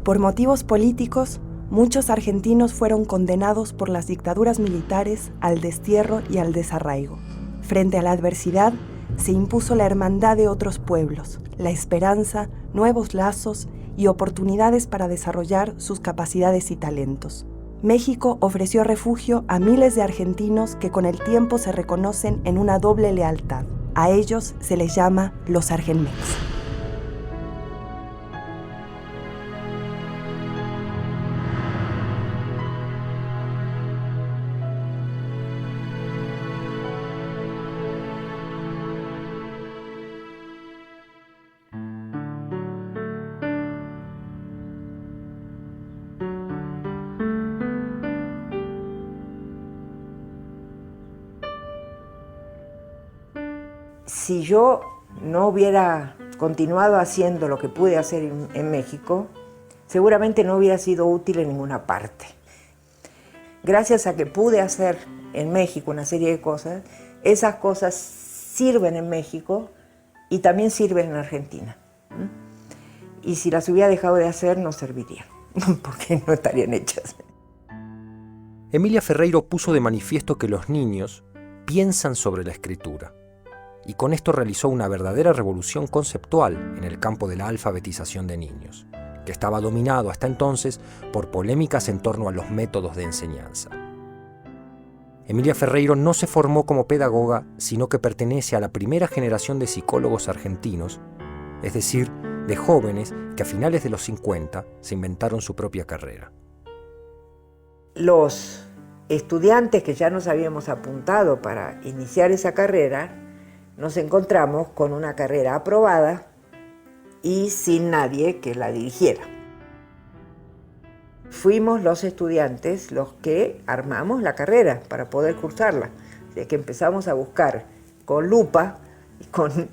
Por motivos políticos, muchos argentinos fueron condenados por las dictaduras militares al destierro y al desarraigo. Frente a la adversidad, se impuso la hermandad de otros pueblos, la esperanza, nuevos lazos y oportunidades para desarrollar sus capacidades y talentos. México ofreció refugio a miles de argentinos que con el tiempo se reconocen en una doble lealtad. A ellos se les llama los Argenmex. Si yo no hubiera continuado haciendo lo que pude hacer en México, seguramente no hubiera sido útil en ninguna parte. Gracias a que pude hacer en México una serie de cosas, esas cosas sirven en México y también sirven en Argentina. Y si las hubiera dejado de hacer, no servirían, porque no estarían hechas. Emilia Ferreiro puso de manifiesto que los niños piensan sobre la escritura, y con esto realizó una verdadera revolución conceptual en el campo de la alfabetización de niños, que estaba dominado hasta entonces por polémicas en torno a los métodos de enseñanza. Emilia Ferreiro no se formó como pedagoga, sino que pertenece a la primera generación de psicólogos argentinos, es decir, de jóvenes que a finales de los 50 se inventaron su propia carrera. Los estudiantes que ya nos habíamos apuntado para iniciar esa carrera, nos encontramos con una carrera aprobada y sin nadie que la dirigiera. Fuimos los estudiantes los que armamos la carrera para poder cursarla. Así que empezamos a buscar con lupa, con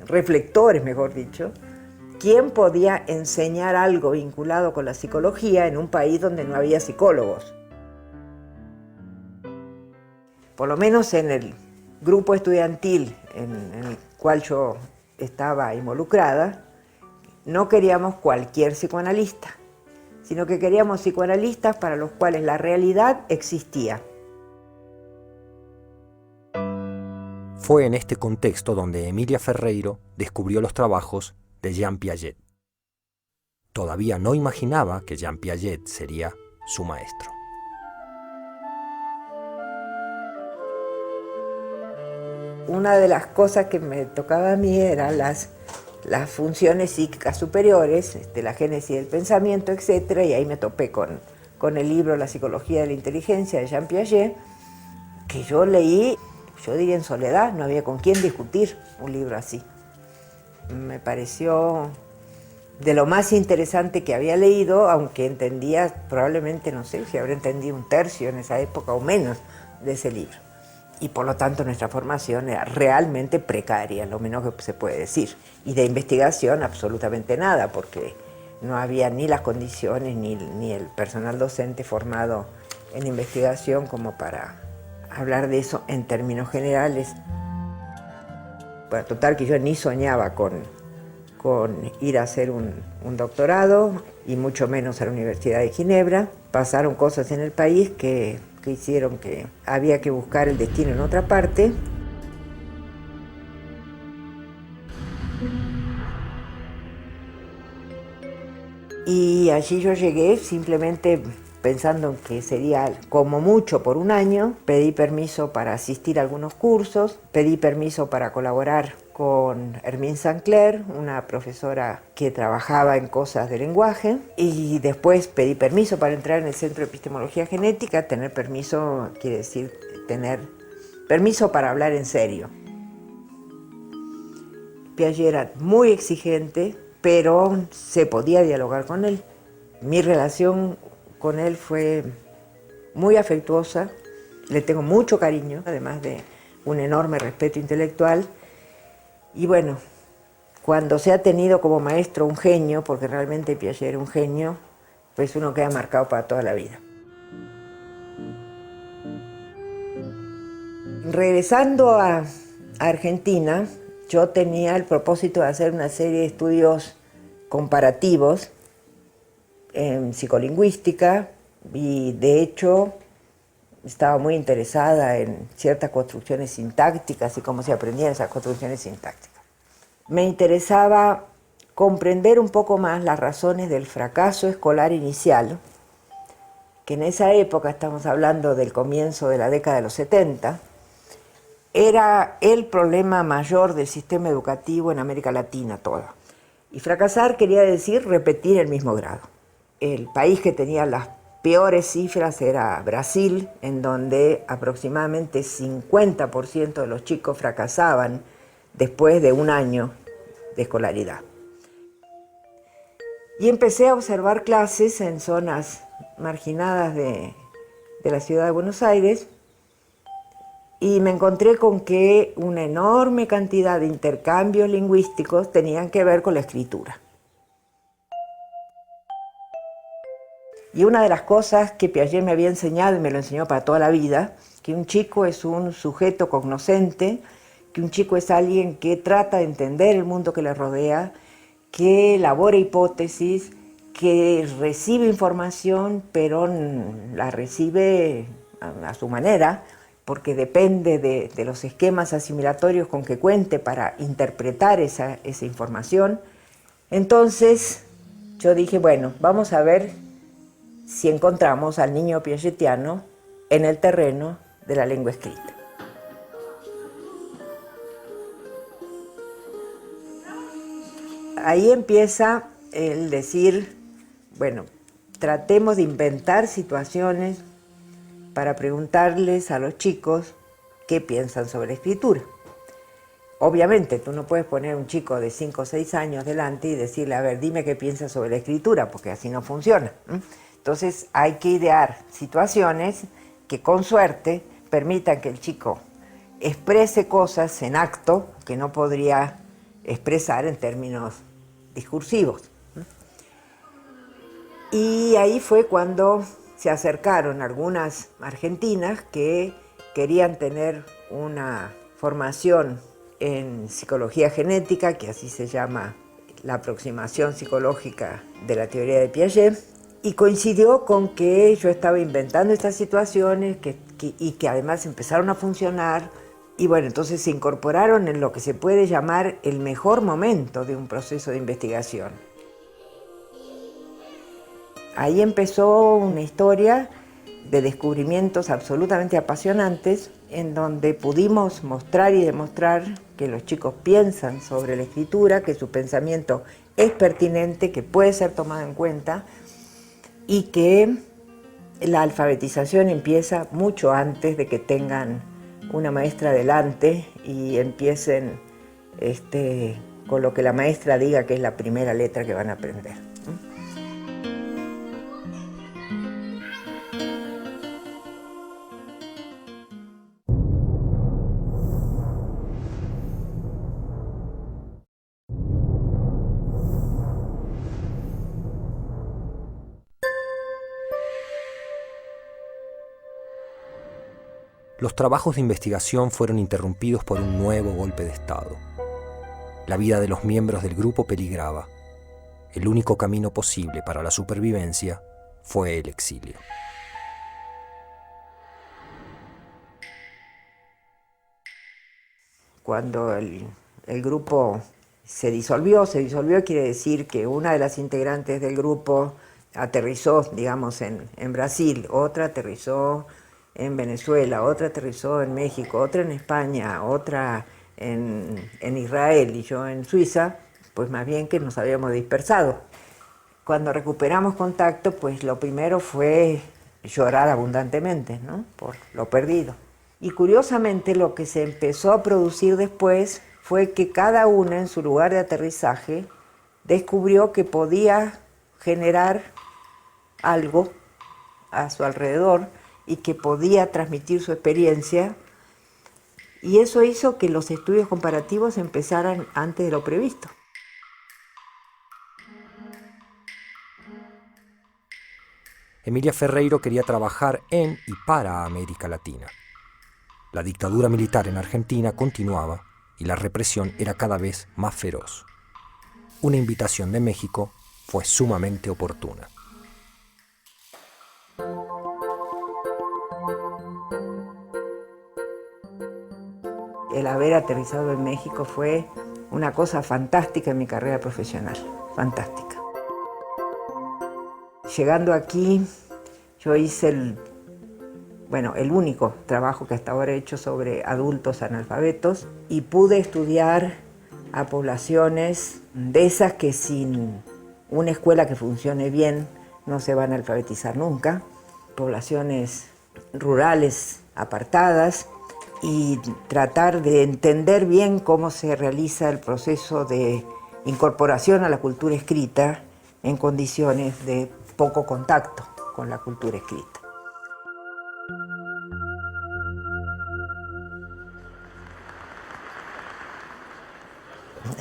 reflectores, mejor dicho, quién podía enseñar algo vinculado con la psicología en un país donde no había psicólogos. Por lo menos en el grupo estudiantil en el cual yo estaba involucrada, no queríamos cualquier psicoanalista, sino que queríamos psicoanalistas para los cuales la realidad existía. Fue en este contexto donde Emilia Ferreiro descubrió los trabajos de Jean Piaget. Todavía no imaginaba que Jean Piaget sería su maestro. Una de las cosas que me tocaba a mí eran las funciones psíquicas superiores, la génesis del pensamiento, etc. Y ahí me topé con el libro La psicología de la inteligencia de Jean Piaget, que yo leí, yo diría en soledad, no había con quién discutir un libro así. Me pareció de lo más interesante que había leído, aunque entendía probablemente, no sé, si habré entendido un tercio en esa época o menos de ese libro. Y por lo tanto nuestra formación era realmente precaria, lo menos que se puede decir. Y de investigación absolutamente nada, porque no había ni las condiciones ni el personal docente formado en investigación como para hablar de eso en términos generales. Bueno, total que yo ni soñaba con ir a hacer un doctorado, y mucho menos a la Universidad de Ginebra. Pasaron cosas en el país que hicieron que había que buscar el destino en otra parte. Y allí yo llegué simplemente pensando en que sería como mucho por un año. Pedí permiso para asistir a algunos cursos, pedí permiso para colaborar con Hermine Sancler, una profesora que trabajaba en cosas de lenguaje, y después pedí permiso para entrar en el Centro de Epistemología Genética. Tener permiso quiere decir tener permiso para hablar en serio. Piaget era muy exigente, pero se podía dialogar con él. Mi relación con él fue muy afectuosa, le tengo mucho cariño, además de un enorme respeto intelectual. Y bueno, cuando se ha tenido como maestro un genio, porque realmente Piaget era un genio, pues uno queda marcado para toda la vida. Regresando a Argentina, yo tenía el propósito de hacer una serie de estudios comparativos en psicolingüística y de hecho estaba muy interesada en ciertas construcciones sintácticas y cómo se aprendían esas construcciones sintácticas. Me interesaba comprender un poco más las razones del fracaso escolar inicial, que en esa época, estamos hablando del comienzo de la década de los 70, era el problema mayor del sistema educativo en América Latina toda. Y fracasar quería decir repetir el mismo grado. El país que tenía las peores cifras era Brasil, en donde aproximadamente 50% de los chicos fracasaban después de un año de escolaridad. Y empecé a observar clases en zonas marginadas de la ciudad de Buenos Aires y me encontré con que una enorme cantidad de intercambios lingüísticos tenían que ver con la escritura. Y una de las cosas que Piaget me había enseñado, y me lo enseñó para toda la vida, que un chico es un sujeto cognoscente, que un chico es alguien que trata de entender el mundo que le rodea, que elabora hipótesis, que recibe información, pero la recibe a su manera, porque depende de los esquemas asimilatorios con que cuente para interpretar esa información. Entonces yo dije, bueno, vamos a ver si encontramos al niño piagetiano en el terreno de la lengua escrita. Ahí empieza el decir, bueno, tratemos de inventar situaciones para preguntarles a los chicos qué piensan sobre la escritura. Obviamente, tú no puedes poner a un chico de 5 o 6 años delante y decirle, a ver, dime qué piensas sobre la escritura, porque así no funciona. Entonces hay que idear situaciones que con suerte permitan que el chico exprese cosas en acto que no podría expresar en términos discursivos. Y ahí fue cuando se acercaron algunas argentinas que querían tener una formación en psicología genética, que así se llama la aproximación psicológica de la teoría de Piaget, y coincidió con que yo estaba inventando estas situaciones y que además empezaron a funcionar. Y bueno, entonces se incorporaron en lo que se puede llamar el mejor momento de un proceso de investigación. Ahí empezó una historia de descubrimientos absolutamente apasionantes, en donde pudimos mostrar y demostrar que los chicos piensan sobre la escritura, que su pensamiento es pertinente, que puede ser tomado en cuenta, y que la alfabetización empieza mucho antes de que tengan una maestra delante y empiecen con lo que la maestra diga que es la primera letra que van a aprender. Los trabajos de investigación fueron interrumpidos por un nuevo golpe de Estado. La vida de los miembros del grupo peligraba. El único camino posible para la supervivencia fue el exilio. Cuando el grupo se disolvió quiere decir que una de las integrantes del grupo aterrizó, digamos, en Brasil, otra aterrizó en Venezuela, otra aterrizó en México, otra en España, otra en Israel y yo en Suiza, pues más bien que nos habíamos dispersado. Cuando recuperamos contacto, pues lo primero fue llorar abundantemente, ¿no?, por lo perdido. Y curiosamente lo que se empezó a producir después fue que cada una en su lugar de aterrizaje descubrió que podía generar algo a su alrededor y que podía transmitir su experiencia, y eso hizo que los estudios comparativos empezaran antes de lo previsto. Emilia Ferreiro quería trabajar en y para América Latina. La dictadura militar en Argentina continuaba y la represión era cada vez más feroz. una invitación de México fue sumamente oportuna. El haber aterrizado en México fue una cosa fantástica en mi carrera profesional, fantástica. Llegando aquí, yo hice el único trabajo que hasta ahora he hecho sobre adultos analfabetos y pude estudiar a poblaciones de esas que sin una escuela que funcione bien no se van a alfabetizar nunca, poblaciones rurales apartadas, y tratar de entender bien cómo se realiza el proceso de incorporación a la cultura escrita en condiciones de poco contacto con la cultura escrita.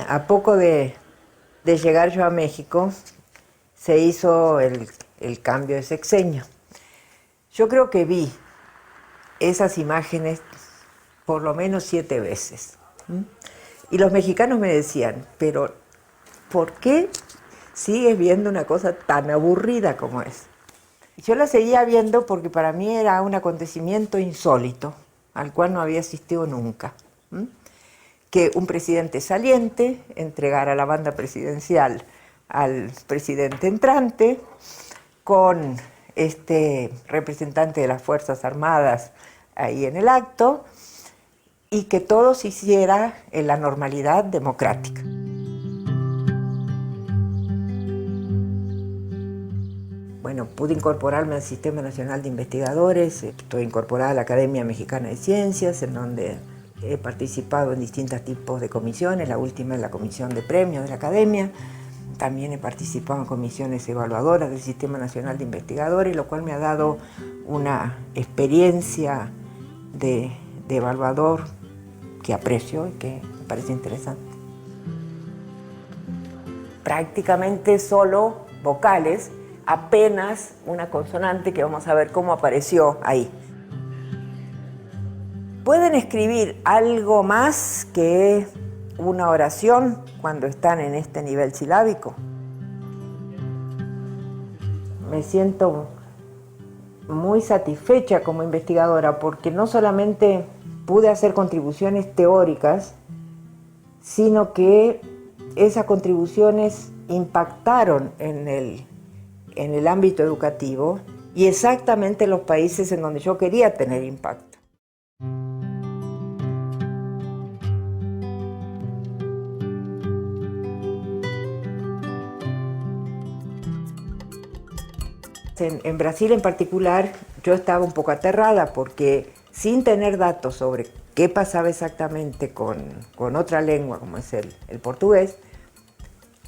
A poco de llegar yo a México, se hizo el cambio de sexenio. Yo creo que vi esas imágenes por lo menos 7 veces. Y los mexicanos me decían, pero ¿por qué sigues viendo una cosa tan aburrida como es? Yo la seguía viendo porque para mí era un acontecimiento insólito, al cual no había asistido nunca. Que un presidente saliente entregara la banda presidencial al presidente entrante, con este representante de las Fuerzas Armadas ahí en el acto, y que todo se hiciera en la normalidad democrática. Bueno, pude incorporarme al Sistema Nacional de Investigadores, estoy incorporada a la Academia Mexicana de Ciencias, en donde he participado en distintos tipos de comisiones, la última es la comisión de premios de la Academia. También he participado en comisiones evaluadoras del Sistema Nacional de Investigadores, lo cual me ha dado una experiencia de evaluador que aprecio y que me parece interesante. Prácticamente solo vocales, apenas una consonante que vamos a ver cómo apareció ahí. Pueden escribir algo más que una oración cuando están en este nivel silábico. Me siento muy satisfecha como investigadora porque no solamente pude hacer contribuciones teóricas, sino que esas contribuciones impactaron en el ámbito educativo y exactamente en los países en donde yo quería tener impacto. En Brasil en particular, yo estaba un poco aterrada porque sin tener datos sobre qué pasaba exactamente con otra lengua como es el portugués,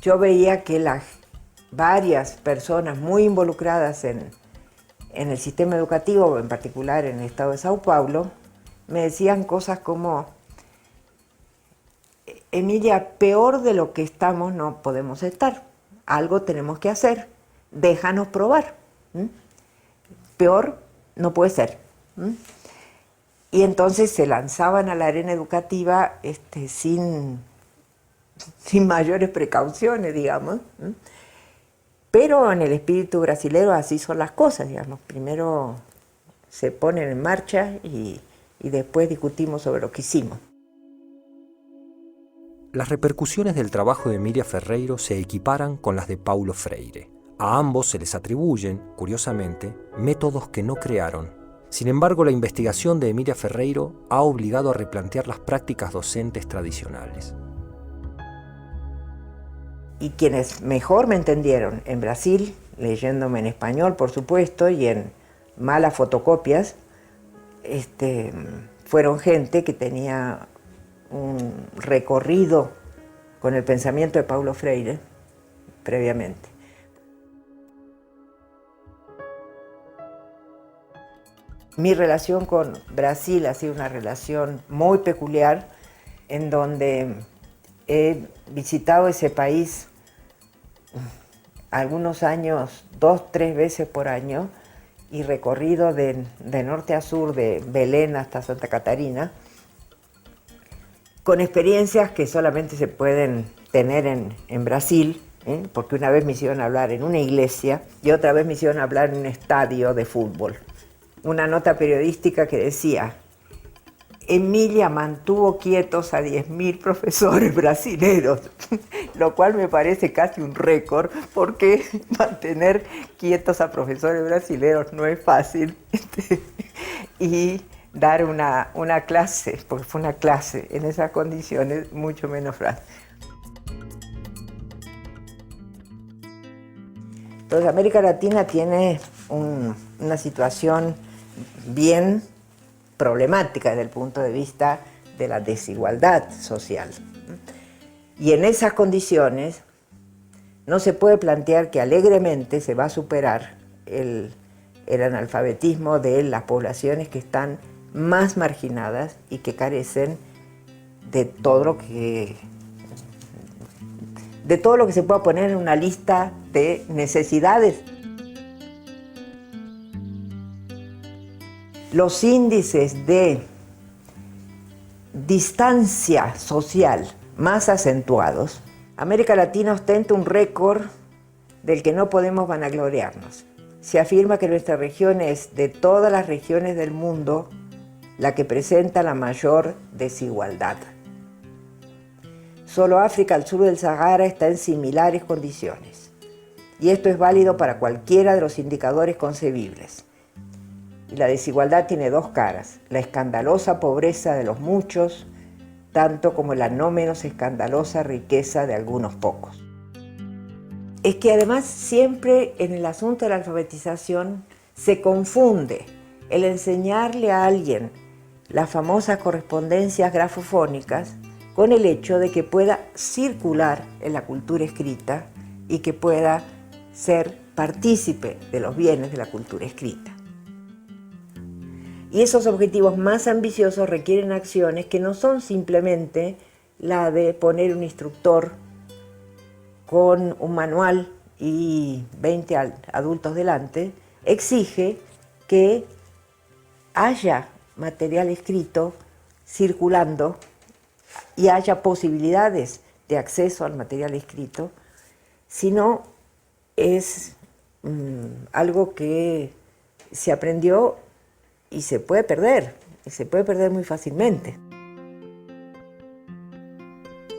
yo veía que varias personas muy involucradas en el sistema educativo, en particular en el estado de Sao Paulo, me decían cosas como: Emilia, peor de lo que estamos no podemos estar, algo tenemos que hacer, déjanos probar. Peor no puede ser. Y entonces se lanzaban a la arena educativa sin mayores precauciones, digamos. Pero en el espíritu brasilero así son las cosas, digamos. Primero se ponen en marcha y después discutimos sobre lo que hicimos. Las repercusiones del trabajo de Emilia Ferreiro se equiparan con las de Paulo Freire. A ambos se les atribuyen, curiosamente, métodos que no crearon. Sin embargo, la investigación de Emilia Ferreiro ha obligado a replantear las prácticas docentes tradicionales. Y quienes mejor me entendieron en Brasil, leyéndome en español, por supuesto, y en malas fotocopias, fueron gente que tenía un recorrido con el pensamiento de Paulo Freire previamente. Mi relación con Brasil ha sido una relación muy peculiar, en donde he visitado ese país algunos años, 2, 3 veces por año, y recorrido de norte a sur, de Belén hasta Santa Catarina, con experiencias que solamente se pueden tener en Brasil, porque una vez me hicieron hablar en una iglesia y otra vez me hicieron hablar en un estadio de fútbol. Una nota periodística que decía: Emilia mantuvo quietos a 10.000 profesores brasileños, lo cual me parece casi un récord, porque mantener quietos a profesores brasileños no es fácil. Y dar una clase, porque fue una clase en esas condiciones, mucho menos fácil. Entonces, América Latina tiene una situación bien problemática desde el punto de vista de la desigualdad social. Y en esas condiciones no se puede plantear que alegremente se va a superar el analfabetismo de las poblaciones que están más marginadas y que carecen de todo lo que se pueda poner en una lista de necesidades. Los índices de distancia social más acentuados, América Latina ostenta un récord del que no podemos vanagloriarnos. Se afirma que nuestra región es, de todas las regiones del mundo, la que presenta la mayor desigualdad. Solo África al sur del Sahara está en similares condiciones. Y esto es válido para cualquiera de los indicadores concebibles. Y la desigualdad tiene dos caras: la escandalosa pobreza de los muchos, tanto como la no menos escandalosa riqueza de algunos pocos. Es que además siempre en el asunto de la alfabetización se confunde el enseñarle a alguien las famosas correspondencias grafofónicas con el hecho de que pueda circular en la cultura escrita y que pueda ser partícipe de los bienes de la cultura escrita. Y esos objetivos más ambiciosos requieren acciones que no son simplemente la de poner un instructor con un manual y 20 adultos delante. Exige que haya material escrito circulando y haya posibilidades de acceso al material escrito, si no es algo que se aprendió y se puede perder muy fácilmente.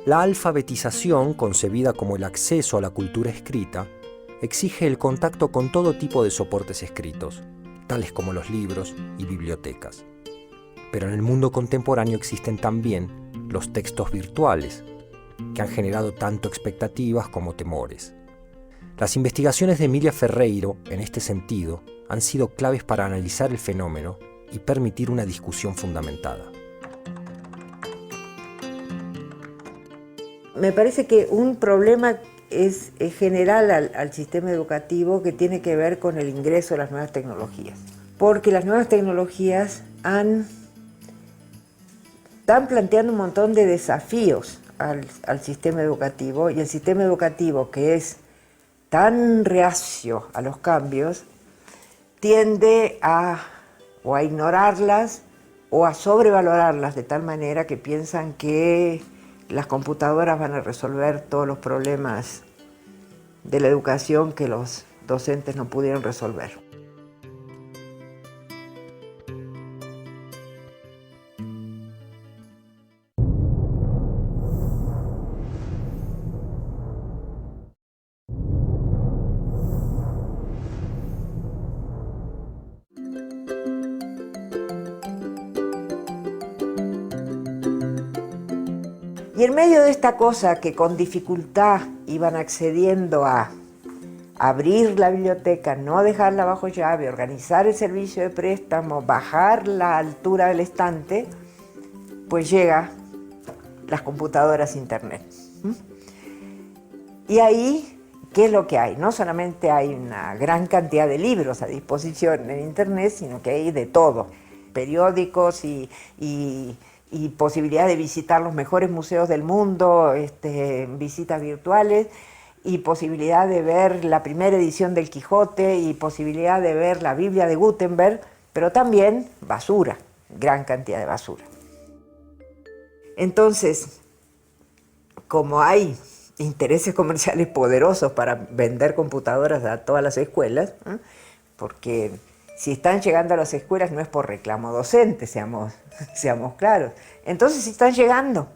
La alfabetización, concebida como el acceso a la cultura escrita, exige el contacto con todo tipo de soportes escritos, tales como los libros y bibliotecas. Pero en el mundo contemporáneo existen también los textos virtuales, que han generado tanto expectativas como temores. Las investigaciones de Emilia Ferreiro, en este sentido, han sido claves para analizar el fenómeno y permitir una discusión fundamentada. Me parece que un problema es general al sistema educativo, que tiene que ver con el ingreso de las nuevas tecnologías. Porque las nuevas tecnologías están planteando un montón de desafíos al sistema educativo, y el sistema educativo, que es tan reacio a los cambios, tiende a ignorarlas o a sobrevalorarlas, de tal manera que piensan que las computadoras van a resolver todos los problemas de la educación que los docentes no pudieron resolver. Y en medio de esta cosa que con dificultad iban accediendo a abrir la biblioteca, no dejarla bajo llave, organizar el servicio de préstamo, bajar la altura del estante, pues llega las computadoras internet. Y ahí, ¿qué es lo que hay? No solamente hay una gran cantidad de libros a disposición en internet, sino que hay de todo. Periódicos y posibilidad de visitar los mejores museos del mundo, visitas virtuales, y posibilidad de ver la primera edición del Quijote, y posibilidad de ver la Biblia de Gutenberg, pero también basura, gran cantidad de basura. Entonces, como hay intereses comerciales poderosos para vender computadoras a todas las escuelas, porque si están llegando a las escuelas no es por reclamo docente, seamos claros. Entonces si están llegando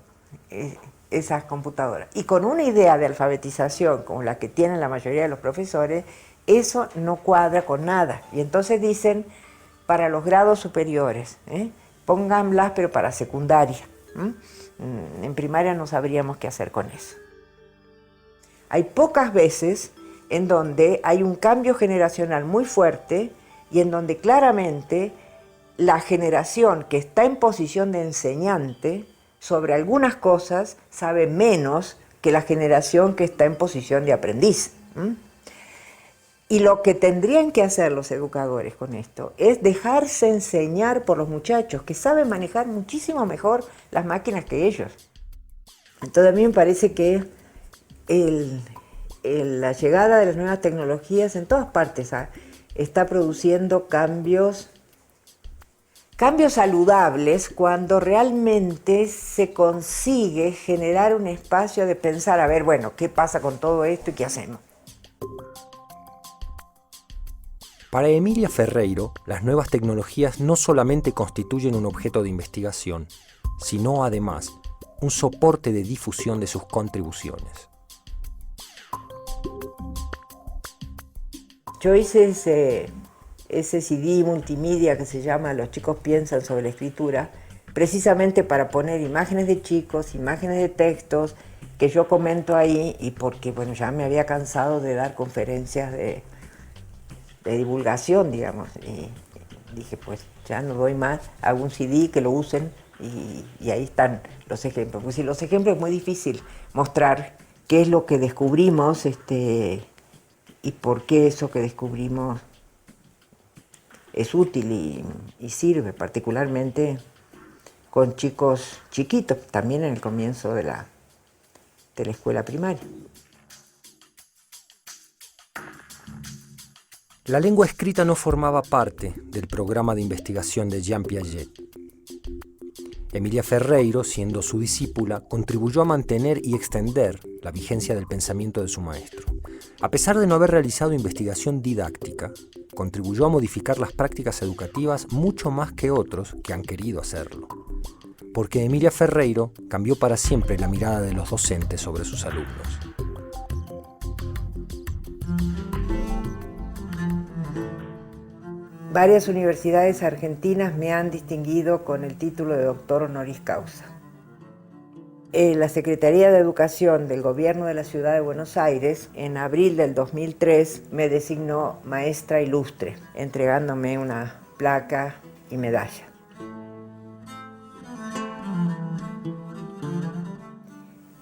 esas computadoras y con una idea de alfabetización como la que tienen la mayoría de los profesores, eso no cuadra con nada. Y entonces dicen, para los grados superiores, pónganlas pero para secundaria. En primaria no sabríamos qué hacer con eso. Hay pocas veces en donde hay un cambio generacional muy fuerte y en donde claramente la generación que está en posición de enseñante sobre algunas cosas sabe menos que la generación que está en posición de aprendiz. Y lo que tendrían que hacer los educadores con esto es dejarse enseñar por los muchachos que saben manejar muchísimo mejor las máquinas que ellos. Entonces a mí me parece que la llegada de las nuevas tecnologías en todas partes está produciendo cambios saludables cuando realmente se consigue generar un espacio de pensar, a ver, bueno, ¿qué pasa con todo esto y qué hacemos? Para Emilia Ferreiro, las nuevas tecnologías no solamente constituyen un objeto de investigación, sino además un soporte de difusión de sus contribuciones. Yo hice ese CD multimedia que se llama Los chicos piensan sobre la escritura, precisamente para poner imágenes de chicos, imágenes de textos que yo comento ahí, y porque bueno, ya me había cansado de dar conferencias de divulgación, digamos, y dije, pues ya no doy más, hago un CD que lo usen y ahí están los ejemplos. Pues si los ejemplos es muy difícil mostrar qué es lo que descubrimos y por qué eso que descubrimos es útil y sirve, particularmente con chicos chiquitos, también en el comienzo de la escuela primaria. La lengua escrita no formaba parte del programa de investigación de Jean Piaget. Emilia Ferreiro, siendo su discípula, contribuyó a mantener y extender la vigencia del pensamiento de su maestro. A pesar de no haber realizado investigación didáctica, contribuyó a modificar las prácticas educativas mucho más que otros que han querido hacerlo. Porque Emilia Ferreiro cambió para siempre la mirada de los docentes sobre sus alumnos. Varias universidades argentinas me han distinguido con el título de doctor honoris causa. La Secretaría de Educación del Gobierno de la Ciudad de Buenos Aires, en abril del 2003, me designó maestra ilustre, entregándome una placa y medalla.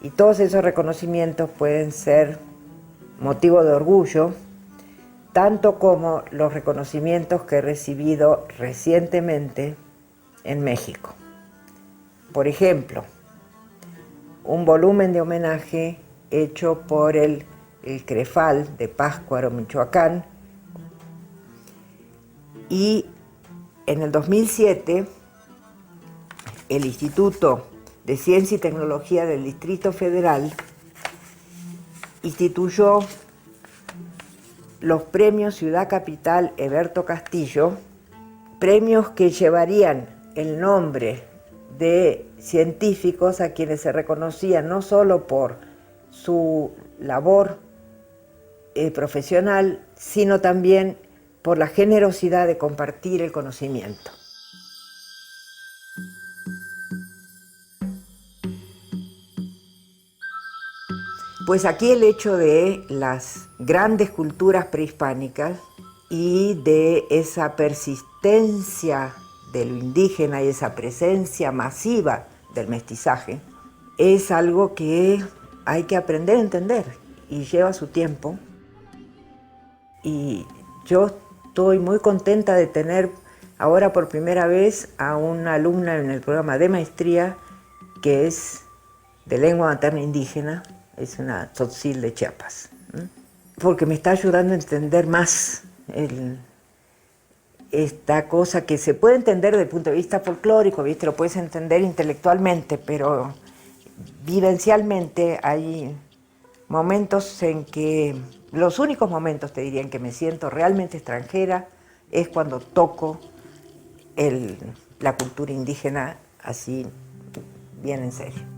Y todos esos reconocimientos pueden ser motivo de orgullo, tanto como los reconocimientos que he recibido recientemente en México. Por ejemplo, un volumen de homenaje hecho por el CREFAL de Pátzcuaro, Michoacán, y en el 2007 el Instituto de Ciencia y Tecnología del Distrito Federal instituyó los premios Ciudad Capital Heberto Castillo, premios que llevarían el nombre de científicos a quienes se reconocía no solo por su labor profesional, sino también por la generosidad de compartir el conocimiento. Pues aquí el hecho de las grandes culturas prehispánicas y de esa persistencia de lo indígena y esa presencia masiva del mestizaje es algo que hay que aprender a entender y lleva su tiempo. Y yo estoy muy contenta de tener ahora por primera vez a una alumna en el programa de maestría que es de lengua materna indígena, es una tzotzil de Chiapas, porque me está ayudando a entender más esta cosa que se puede entender desde el punto de vista folclórico, ¿viste? Lo puedes entender intelectualmente, pero vivencialmente hay momentos en que, los únicos momentos, te diría, en que me siento realmente extranjera es cuando toco la cultura indígena así, bien en serio.